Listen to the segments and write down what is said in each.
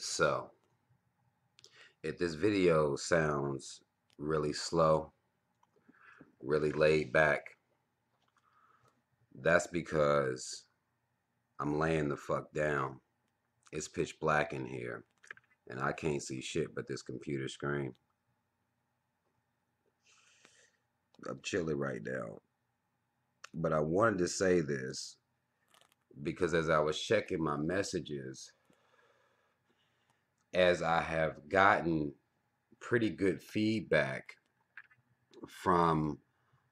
So, if this video sounds really slow, really laid back, that's because I'm laying the fuck down. It's pitch black in here, and I can't see shit but this computer screen. I'm chilly right now. But I wanted to say this because as I was checking my messages, as I have gotten pretty good feedback from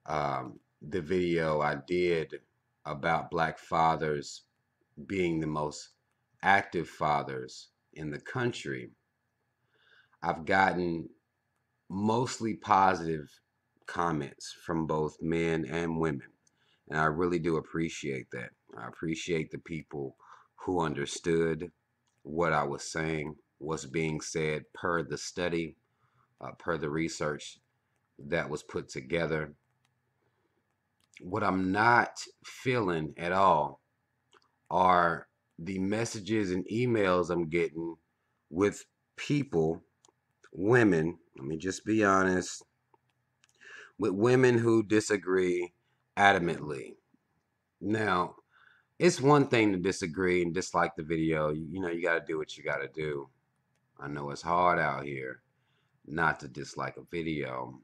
the video I did about black fathers being the most active fathers in the country, I've gotten mostly positive comments from both men and women. And I really do appreciate that. I appreciate the people who understood what I was saying, what's being said per the study, per the research that was put together. What I'm not feeling at all are the messages and emails I'm getting with people, women, let me just be honest, with women who disagree adamantly. Now, it's one thing to disagree and dislike the video. You know, you got to do what you got to do. I know it's hard out here not to dislike a video,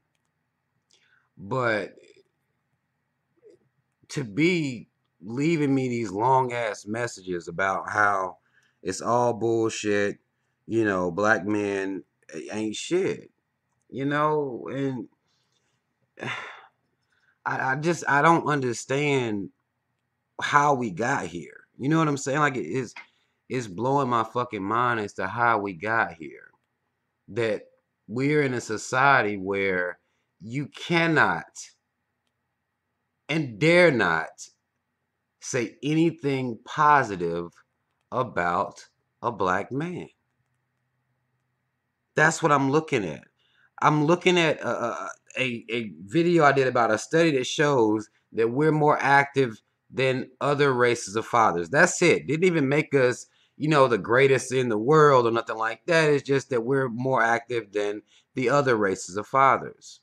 but to be leaving me these long ass messages about how it's all bullshit, you know, black men ain't shit, you know, and I don't understand how we got here. You know what I'm saying? Like it's blowing my fucking mind as to how we got here. That we're in a society where you cannot and dare not say anything positive about a black man. That's what I'm looking at. I'm looking at a video I did about a study that shows that we're more active than other races of fathers. That's it. Didn't even make us, you know, the greatest in the world or nothing like that. It's just that we're more active than the other races of fathers.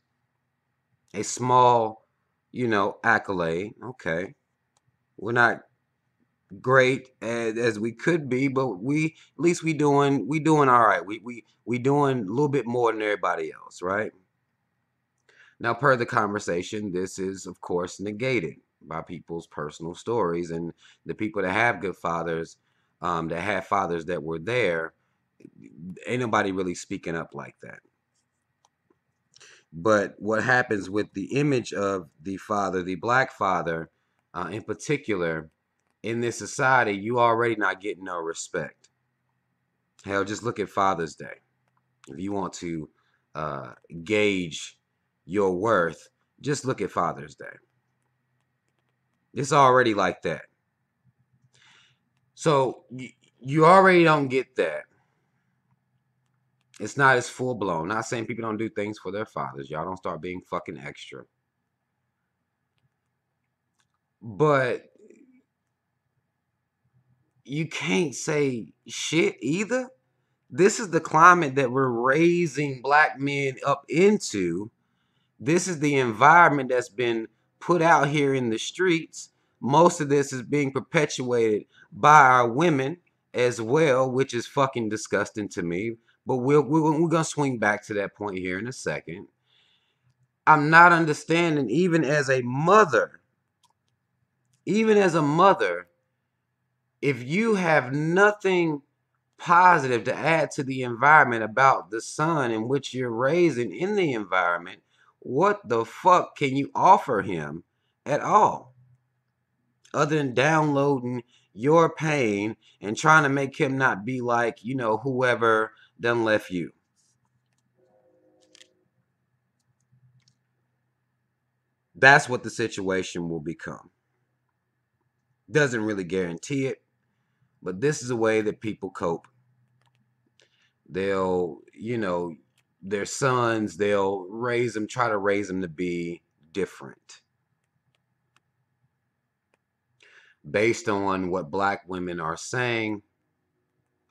A small, you know, accolade. Okay. We're not great as we could be, but we at least we doing all right. We doing a little bit more than everybody else, right? Now, per the conversation, this is of course negated by people's personal stories and the people that have good fathers, that have fathers that were there. Ain't nobody really speaking up like that. But what happens with the image of the father, the black father, in particular, in this society, you already not getting no respect. Hell, just look at Father's Day. If you want to uh, gauge your worth, just look at Father's Day. It's already like that. So you already don't get that. It's not as full blown. Not saying people don't do things for their fathers. Y'all don't start being fucking extra. But you can't say shit either. This is the climate that we're raising black men up into. This is the environment that's been put out here in the streets. Most of this is being perpetuated by our women as well, which is fucking disgusting to me. But we're going to swing back to that point here in a second. I'm not understanding, even as a mother, if you have nothing positive to add to the environment about the son in which you're raising in the environment, what the fuck can you offer him at all other than downloading your pain and trying to make him not be like, you know, whoever done left you? That's what the situation will become. Doesn't really guarantee it, but this is a way that people cope. They'll, you know, their sons, they'll raise them, try to raise them to be different based on what black women are saying.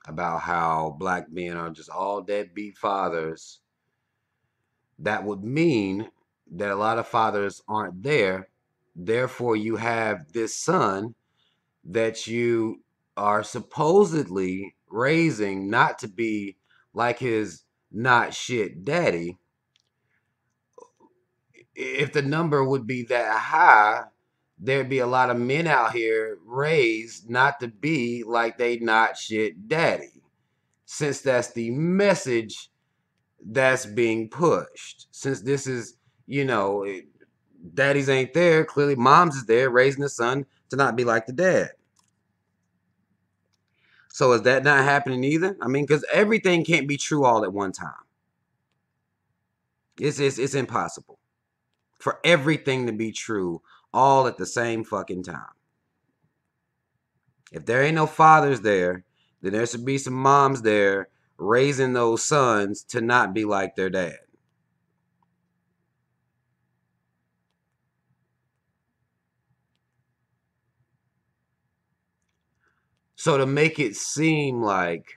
about how black men are just all deadbeat fathers, that would mean that a lot of fathers aren't there. Therefore, you have this son that you are supposedly raising not to be like his not shit daddy. If the number would be that high, there'd be a lot of men out here raised not to be like they not shit daddy. Since that's the message that's being pushed. Since this is, you know, daddies ain't there, clearly moms is there raising the son to not be like the dad. So is that not happening either? I mean, because everything can't be true all at one time. It's impossible for everything to be true all at the same fucking time. If there ain't no fathers there, then there should be some moms there raising those sons to not be like their dad. So to make it seem like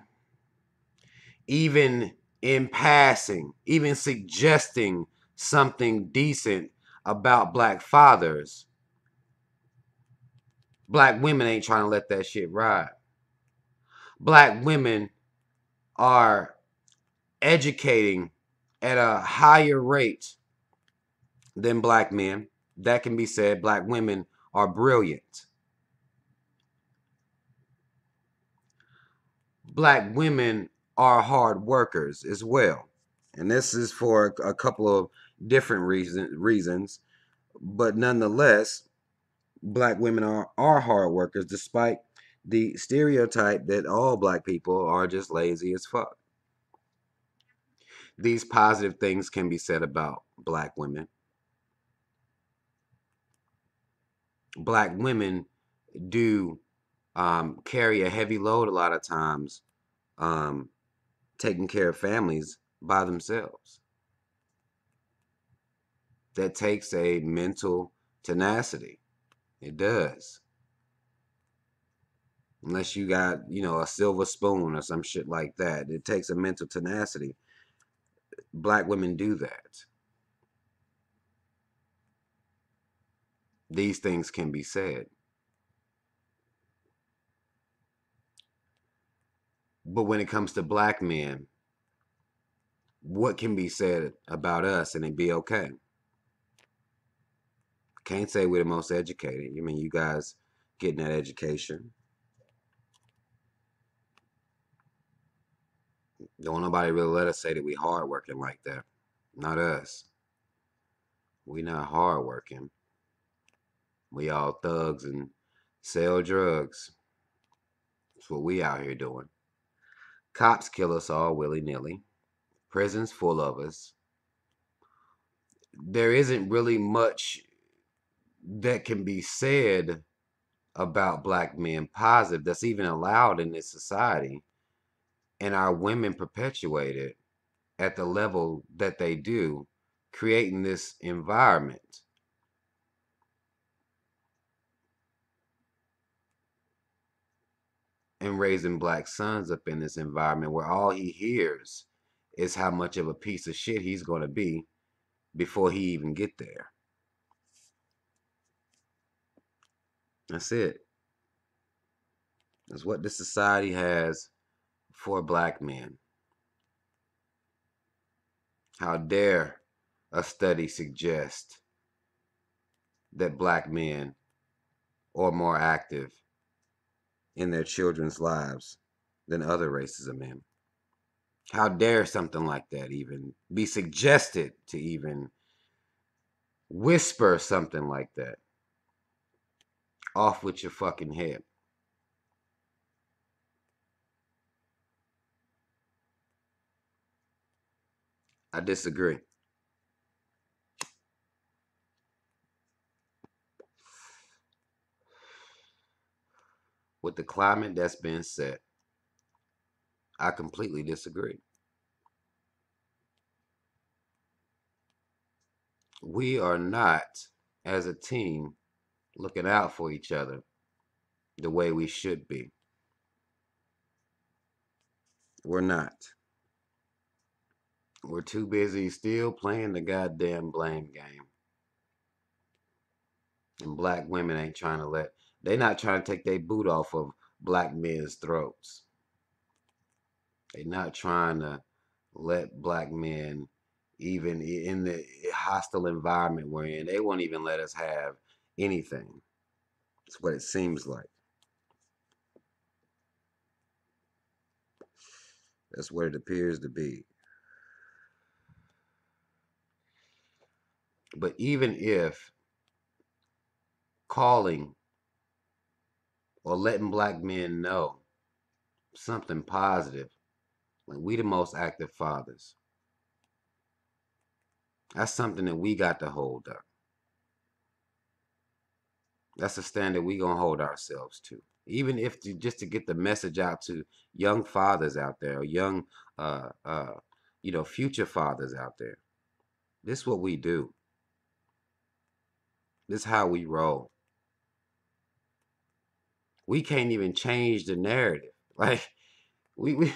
even in passing, even suggesting something decent about black fathers, black women ain't trying to let that shit ride. Black women are educating at a higher rate than black men. That can be said. Black women are brilliant. Black women are hard workers as well. And this is for a couple of different reasons. But nonetheless, black women are hard workers, despite the stereotype that all black people are just lazy as fuck. These positive things can be said about black women. Black women do carry a heavy load a lot of times, um, taking care of families by themselves. That takes a mental tenacity. It does. Unless you got, a silver spoon or some shit like that. It takes a mental tenacity. Black women do that. These things can be said. But when it comes to black men, what can be said about us and it be okay? Can't say we're the most educated. I mean, you guys getting that education. Don't nobody really let us say that we hardworking like that. Not us. We not hardworking. We all thugs and sell drugs. That's what we out here doing. Cops kill us all willy-nilly. Prisons full of us. There isn't really much that can be said about black men positive that's even allowed in this society. And our women perpetuate it at the level that they do, creating this environment. And raising black sons up in this environment where all he hears is how much of a piece of shit he's going to be before he even get there. That's it. That's what this society has for black men. How dare a study suggest that black men are more active in their children's lives than other races of men? How dare something like that even be suggested to even whisper something like that? Off with your fucking head. I disagree. With the climate that's been set, I completely disagree. We are not, as a team, looking out for each other the way we should be. We're not. We're too busy still playing the goddamn blame game. And black women ain't trying to they're not trying to take their boot off of black men's throats. They're not trying to let black men, even in the hostile environment we're in, they won't even let us have anything. That's what it seems like. That's what it appears to be. But even if calling or letting black men know something positive, like we the most active fathers, that's something that we got to hold up. That's a standard we gonna hold ourselves to. Even if just to get the message out to young fathers out there, or young, uh, uh, future fathers out there. This is what we do. This is how we roll. We can't even change the narrative. Like we we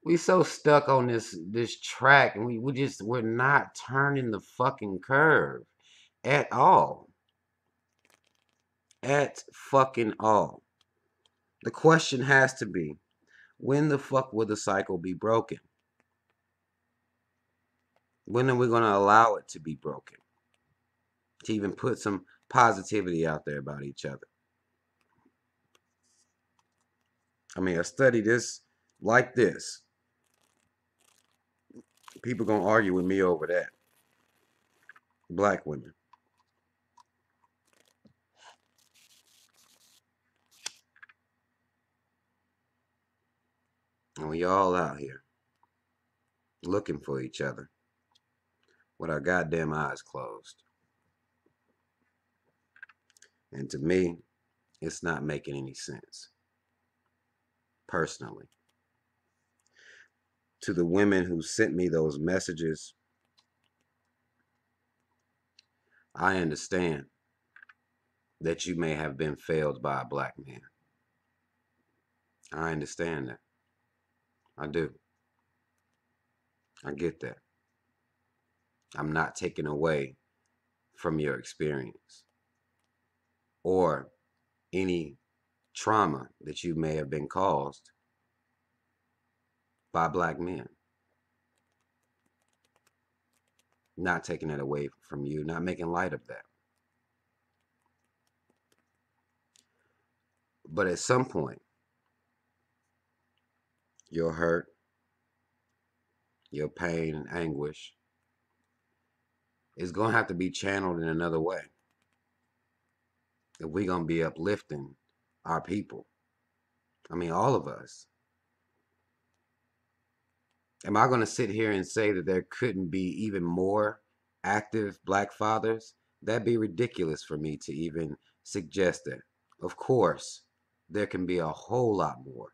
we so stuck on this track, and we're not turning the fucking curve at all. At fucking all. The question has to be, when the fuck will the cycle be broken? When are we going to allow it to be broken? To even put some positivity out there about each other. I mean, a study this like this, people going to argue with me over that. Black women. And we all out here looking for each other with our goddamn eyes closed. And to me, it's not making any sense. Personally. To the women who sent me those messages, I understand that you may have been failed by a black man. I understand that. I do. I get that. I'm not taking away from your experience or any trauma that you may have been caused by black men. Not taking it away from you, not making light of that. But at some point, your hurt, your pain and anguish is going to have to be channeled in another way if we're going to be uplifting our people. I mean, all of us. Am I going to sit here and say that there couldn't be even more active black fathers? That'd be ridiculous for me to even suggest that. Of course, there can be a whole lot more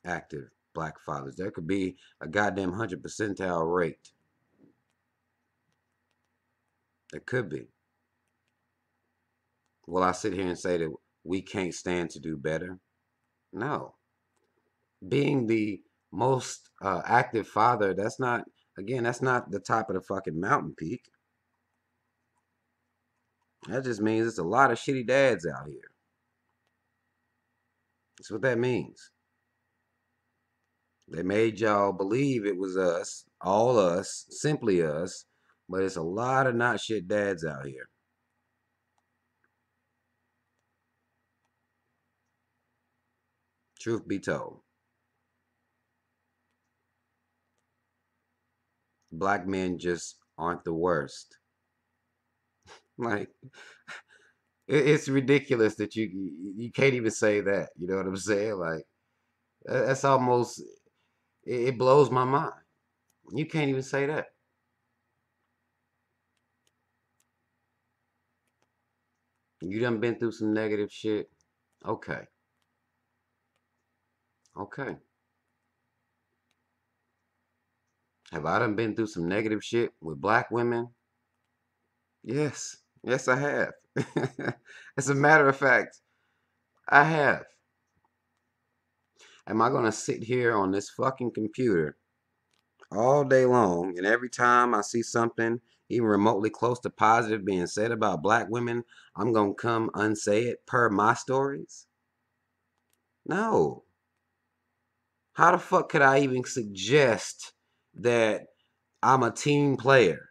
active black fathers. There could be a goddamn 100 percentile rate. There could be. Will I sit here and say that we can't stand to do better? No. Being the most active father, that's not, again, that's not the top of the fucking mountain peak. That just means it's a lot of shitty dads out here. That's what that means. They made y'all believe it was us, all us, simply us, but it's a lot of not shit dads out here. Truth be told. Black men just aren't the worst. Like, it's ridiculous that you can't even say that. You know what I'm saying? Like, that's almost, it blows my mind. You can't even say that. You done been through some negative shit. Okay. Okay. Have I done been through some negative shit with black women? Yes. Yes, I have. As a matter of fact, I have. Am I gonna sit here on this fucking computer all day long, and every time I see something even remotely close to positive being said about black women, I'm gonna come unsay it per my stories? No. How the fuck could I even suggest that I'm a team player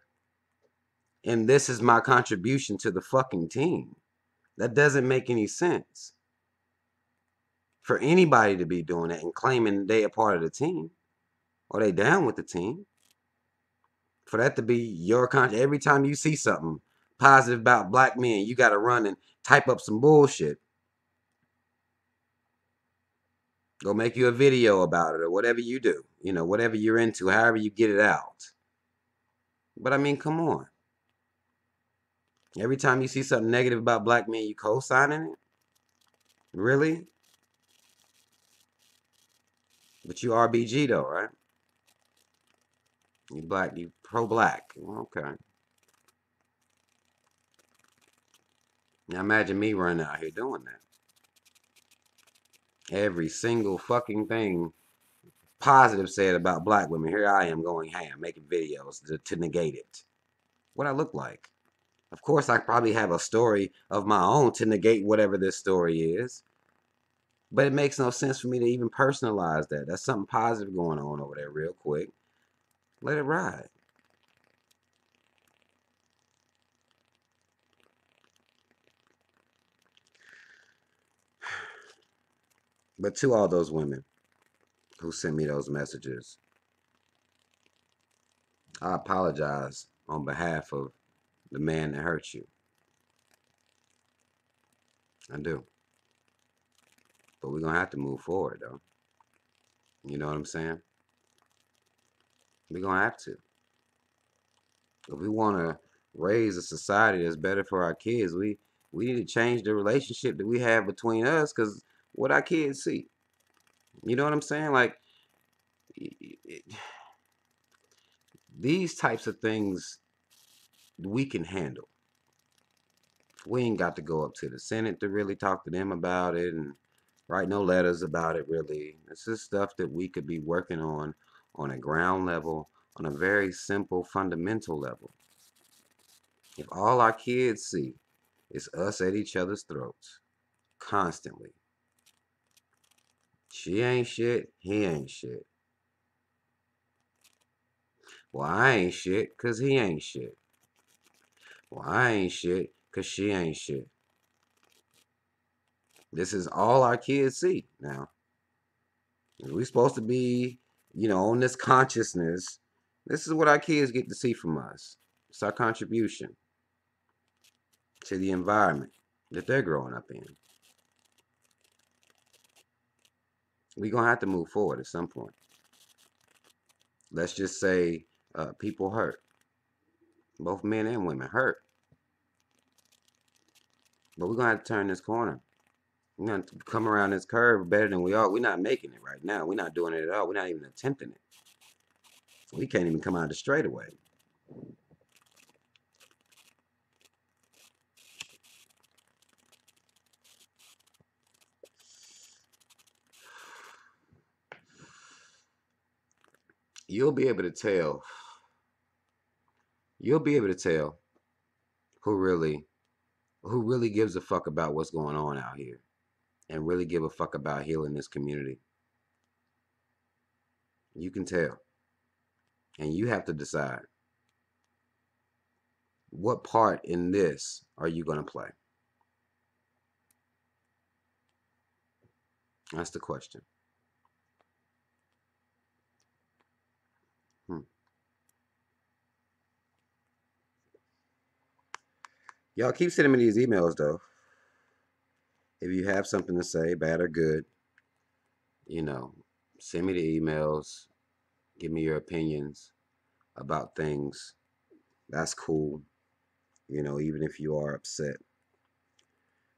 and this is my contribution to the fucking team? That doesn't make any sense for anybody to be doing that and claiming they are part of the team or they down with the team. For that to be your content, every time you see something positive about black men, you got to run and type up some bullshit. Go make you a video about it or whatever you do. You know, whatever you're into, however you get it out. But I mean, come on. Every time you see something negative about black men, you co-signing it? Really? But you RBG though, right? You black, you pro-black. Okay. Now imagine me running out here doing that. Every single fucking thing positive said about black women, here I am going ham, making videos to negate it. What I look like. Of course, I probably have a story of my own to negate whatever this story is. But it makes no sense for me to even personalize that. That's something positive going on over there real quick. Let it ride. But to all those women who sent me those messages, I apologize on behalf of the man that hurt you. I do. But we're going to have to move forward, though. You know what I'm saying? We're going to have to. If we want to raise a society that's better for our kids, we need to change the relationship that we have between us because what our kids see. You know what I'm saying? Like, these types of things we can handle. We ain't got to go up to the Senate to really talk to them about it and write no letters about it, really. This is stuff that we could be working on a ground level, on a very simple, fundamental level. If all our kids see is us at each other's throats constantly, she ain't shit, he ain't shit. Well, I ain't shit, cause he ain't shit. Well, I ain't shit, cause she ain't shit. This is all our kids see now. We're supposed to be, on this consciousness. This is what our kids get to see from us. It's our contribution to the environment that they're growing up in. We're going to have to move forward at some point. Let's just say people hurt. Both men and women hurt. But we're going to have to turn this corner. We're going to come around this curve better than we are. We're not making it right now. We're not doing it at all. We're not even attempting it. We can't even come out the straightaway. You'll be able to tell. You'll be able to tell who really gives a fuck about what's going on out here and really give a fuck about healing this community. You can tell. And you have to decide what part in this are you going to play? That's the question. Y'all keep sending me these emails though. If you have something to say, bad or good, you know, send me the emails. Give me your opinions about things. That's cool. Even if you are upset.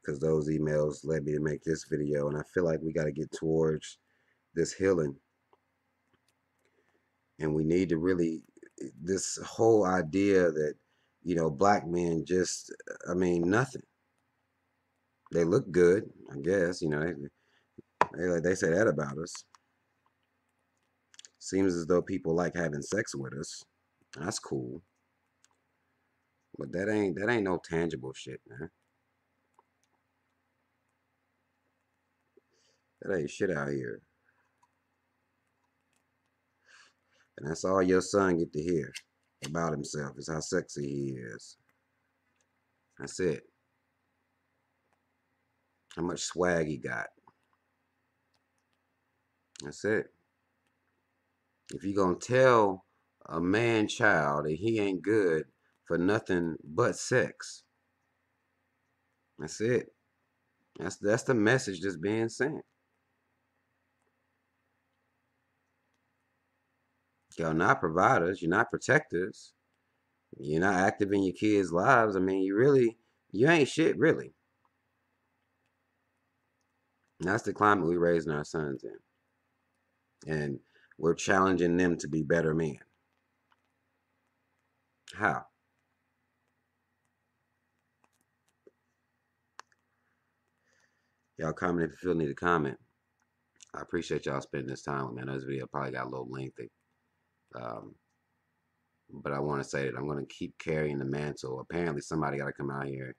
Because those emails led me to make this video. And I feel like we got to get towards this healing. And we need to really, this whole idea that, black men just, I mean, nothing. They look good, I guess, They say that about us. Seems as though people like having sex with us. That's cool. But that ain't no tangible shit, man. That ain't shit out here. And that's all your son get to hear about himself is how sexy he is. That's it. How much swag he got. That's it. If you gonna tell a man child that he ain't good for nothing but sex, that's it. That's the message that's being sent. You're not providers. You're not protectors. You're not active in your kids' lives. I mean, you ain't shit, really. And that's the climate we raising our sons in. And we're challenging them to be better men. How? Y'all comment if you feel need to comment. I appreciate y'all spending this time with me. I know this video probably got a little lengthy. Um, but I want to say that I'm going to keep carrying the mantle. Apparently, somebody got to come out here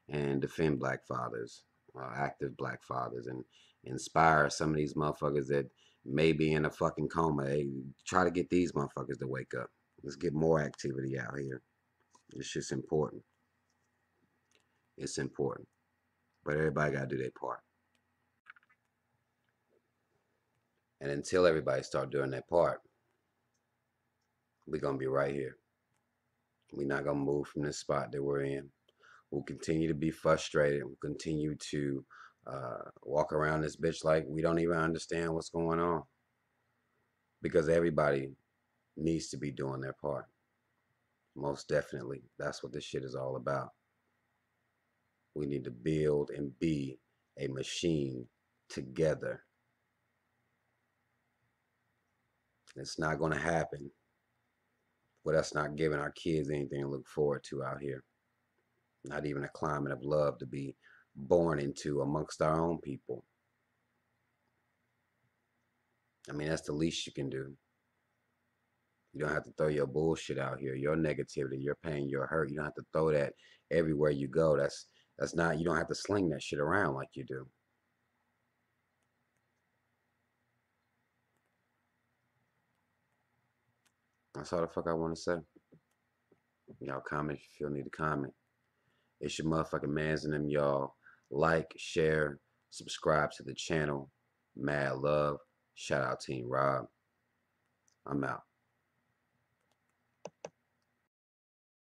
and defend black fathers, active black fathers, and inspire some of these motherfuckers that may be in a fucking coma. Hey, try to get these motherfuckers to wake up. Let's get more activity out here. It's just important. It's important. But everybody got to do their part. And until everybody start doing their part, we're going to be right here. We're not going to move from this spot that we're in. We'll continue to be frustrated. We'll continue to walk around this bitch like we don't even understand what's going on. Because everybody needs to be doing their part. Most definitely. That's what this shit is all about. We need to build and be a machine together. It's not going to happen with us not giving our kids anything to look forward to out here. Not even a climate of love to be born into amongst our own people. I mean, that's the least you can do. You don't have to throw your bullshit out here, your negativity, your pain, your hurt. You don't have to throw that everywhere you go. That's not, you don't have to sling that shit around like you do. That's all the fuck I want to say. Y'all comment if you feel need to comment. It's your motherfucking mans and them, y'all. Like, share, subscribe to the channel. Mad love. Shout out Team Rob. I'm out.